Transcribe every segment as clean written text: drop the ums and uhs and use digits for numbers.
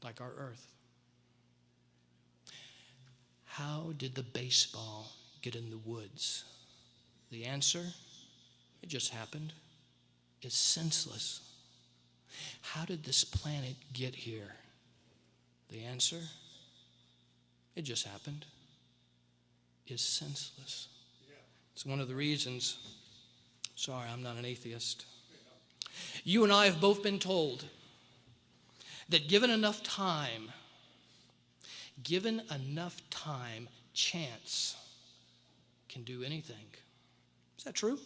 like our earth. How did the baseball get in the woods? The answer, it just happened. It's senseless. How did this planet get here? The answer, it just happened. It's senseless. It's one of the reasons, sorry, I'm not an atheist. You and I have both been told that given enough time, chance can do anything. Is that true?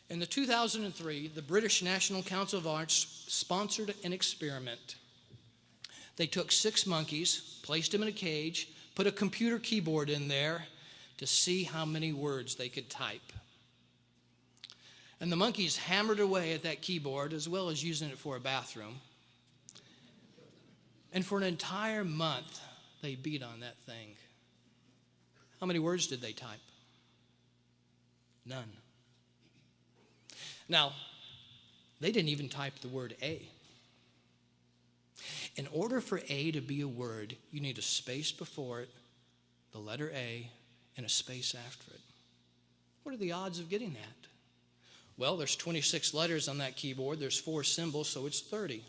In the 2003, the British National Council of Arts sponsored an experiment. They took 6 monkeys, placed them in a cage, put a computer keyboard in there to see how many words they could type. And the monkeys hammered away at that keyboard as well as using it for a bathroom. And for an entire month, they beat on that thing. How many words did they type? None. Now, they didn't even type the word A. In order for A to be a word, you need a space before it, the letter A, and a space after it. What are the odds of getting that? Well, there's 26 letters on that keyboard. There's 4 symbols, so it's 30.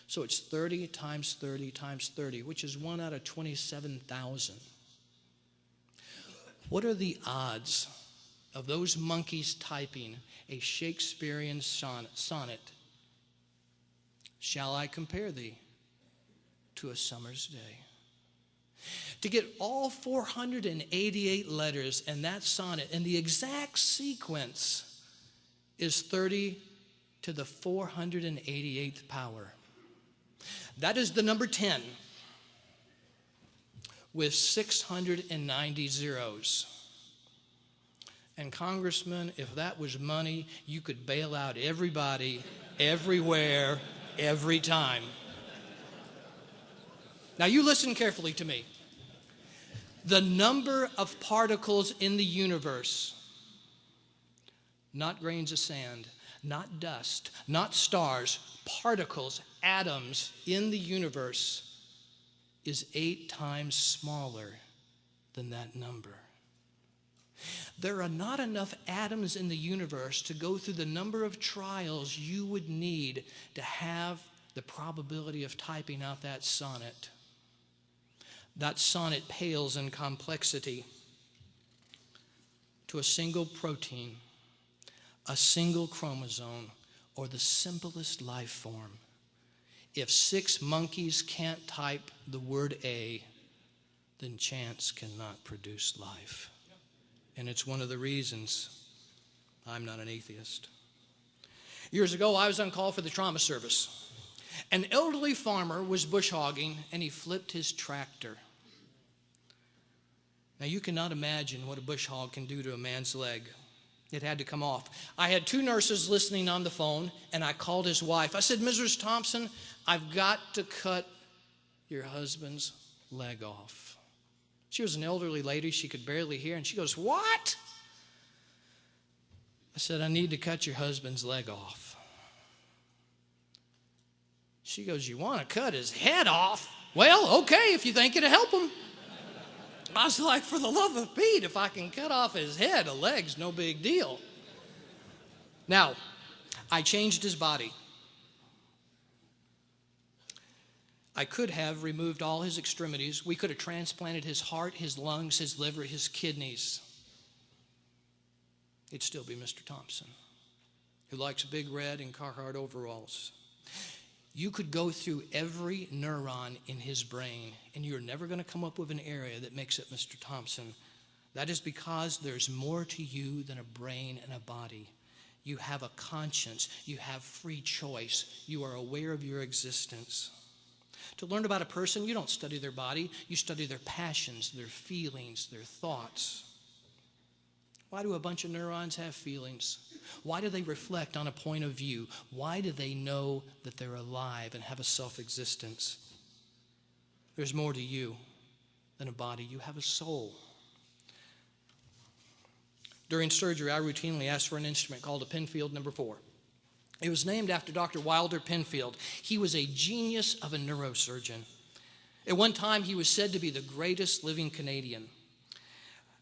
So it's 30 times 30 times 30, which is 1 out of 27,000. What are the odds of those monkeys typing a Shakespearean sonnet? Shall I compare thee to a summer's day? To get all 488 letters in that sonnet in the exact sequence is 30 to the 488th power. That is the number 10 with 690 zeros. And Congressman, if that was money, you could bail out everybody, everywhere, every time. Now you listen carefully to me. The number of particles in the universe, not grains of sand, not dust, not stars, particles, atoms in the universe is 8 times smaller than that number. There are not enough atoms in the universe to go through the number of trials you would need to have the probability of typing out that sonnet. That sonnet pales in complexity to a single protein, a single chromosome, or the simplest life form. If 6 monkeys can't type the word A, then chance cannot produce life. And it's one of the reasons I'm not an atheist. Years ago, I was on call for the trauma service. An elderly farmer was bush hogging, and he flipped his tractor. Now, you cannot imagine what a bush hog can do to a man's leg. It had to come off. I had 2 nurses listening on the phone, and I called his wife. I said, Mrs. Thompson, I've got to cut your husband's leg off. She was an elderly lady. She could barely hear, and she goes, what? I said, I need to cut your husband's leg off. She goes, you want to cut his head off? Well, okay, if you think it'll help him. I was like, for the love of Pete, if I can cut off his head, a leg's no big deal. Now, I changed his body. I could have removed all his extremities. We could have transplanted his heart, his lungs, his liver, his kidneys. He'd still be Mr. Thompson, who likes big red and Carhartt overalls. You could go through every neuron in his brain, and you're never going to come up with an area that makes it Mr. Thompson. That is because there's more to you than a brain and a body. You have a conscience. You have free choice. You are aware of your existence. To learn about a person, you don't study their body. You study their passions, their feelings, their thoughts. Why do a bunch of neurons have feelings? Why do they reflect on a point of view? Why do they know that they're alive and have a self-existence? There's more to you than a body. You have a soul. During surgery, I routinely ask for an instrument called a Penfield number 4. It was named after Dr. Wilder Penfield. He was a genius of a neurosurgeon. At one time, he was said to be the greatest living Canadian.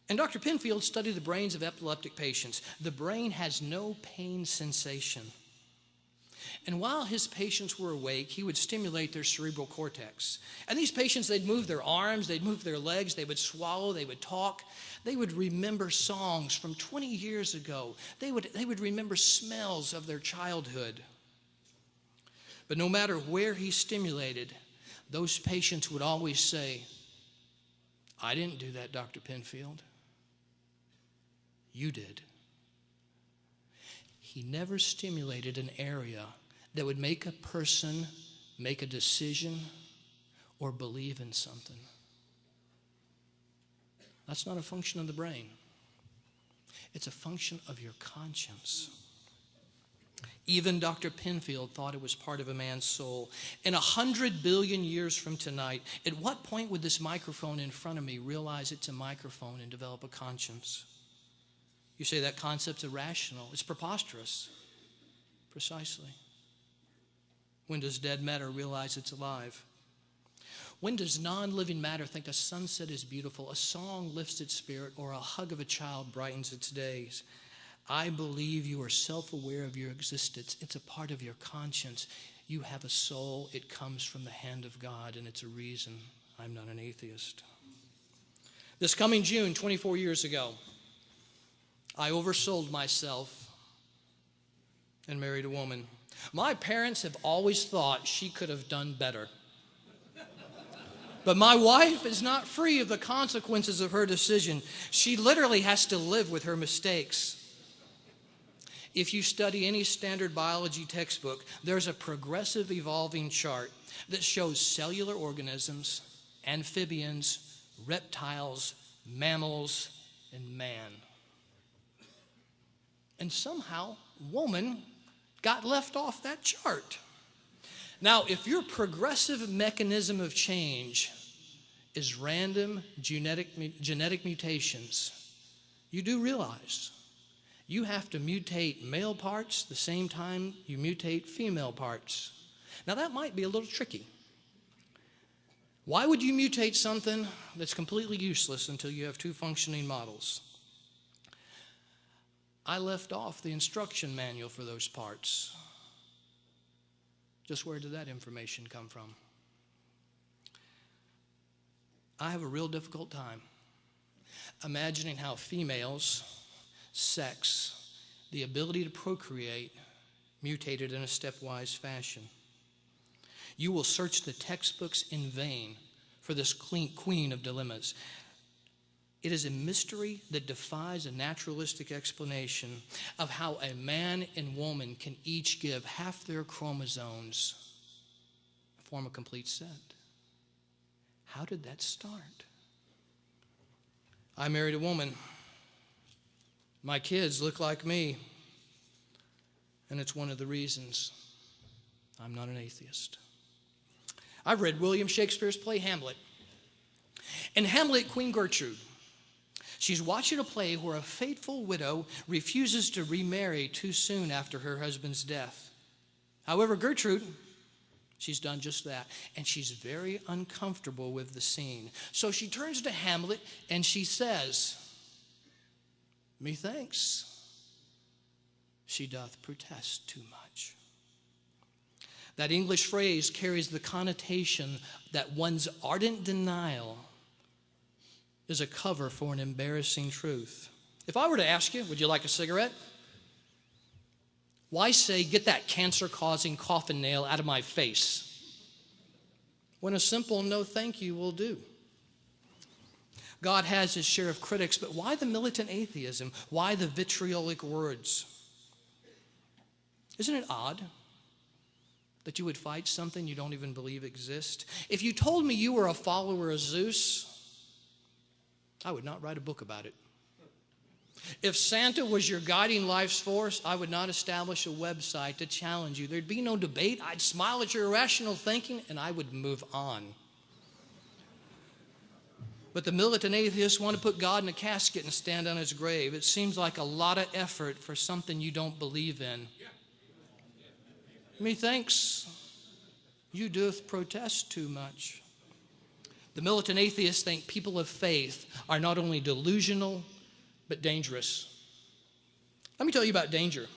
And Dr. Penfield studied the brains of epileptic patients. The brain has no pain sensation. And while his patients were awake, he would stimulate their cerebral cortex. And these patients, they'd move their arms, they'd move their legs, they would swallow, they would talk. They would remember songs from 20 years ago. They would remember smells of their childhood. But no matter where he stimulated, those patients would always say, "I didn't do that, Dr. Penfield. You did." He never stimulated an area that would make a person make a decision or believe in something. That's not a function of the brain. It's a function of your conscience. Even Dr. Penfield thought it was part of a man's soul. In 100 billion years from tonight, at what point would this microphone in front of me realize it's a microphone and develop a conscience? You say that concept's irrational. It's preposterous. Precisely. When does dead matter realize it's alive? When does non-living matter think a sunset is beautiful, a song lifts its spirit, or a hug of a child brightens its days? I believe you are self-aware of your existence. It's a part of your conscience. You have a soul. It comes from the hand of God, and it's a reason I'm not an atheist. This coming June, 24 years ago, I oversold myself and married a woman. My parents have always thought she could have done better. But my wife is not free of the consequences of her decision. She literally has to live with her mistakes. If you study any standard biology textbook, there's a progressive evolving chart that shows cellular organisms, amphibians, reptiles, mammals, and man. And somehow, woman got left off that chart. Now, if your progressive mechanism of change is random genetic mutations, you do realize you have to mutate male parts the same time you mutate female parts. Now, that might be a little tricky. Why would you mutate something that's completely useless until you have two functioning models? I left off the instruction manual for those parts. Just where did that information come from? I have a real difficult time imagining how females, sex, the ability to procreate, mutated in a stepwise fashion. You will search the textbooks in vain for this queen of dilemmas. It is a mystery that defies a naturalistic explanation of how a man and woman can each give half their chromosomes and form a complete set. How did that start? I married a woman. My kids look like me, and it's one of the reasons I'm not an atheist. I've read William Shakespeare's play Hamlet. In Hamlet, Queen Gertrude, she's watching a play where a faithful widow refuses to remarry too soon after her husband's death. However, Gertrude, she's done just that, and she's very uncomfortable with the scene. So she turns to Hamlet and she says, "Methinks she doth protest too much." That English phrase carries the connotation that one's ardent denial is a cover for an embarrassing truth. If I were to ask you, would you like a cigarette? Why say, "Get that cancer-causing coffin nail out of my face," when a simple no thank you will do? God has his share of critics, but why the militant atheism? Why the vitriolic words? Isn't it odd that you would fight something you don't even believe exists? If you told me you were a follower of Zeus, I would not write a book about it. If Santa was your guiding life's force, I would not establish a website to challenge you. There'd be no debate. I'd smile at your irrational thinking, and I would move on. But the militant atheists want to put God in a casket and stand on his grave. It seems like a lot of effort for something you don't believe in. Methinks you doth protest too much. The militant atheists think people of faith are not only delusional, but dangerous. Let me tell you about danger.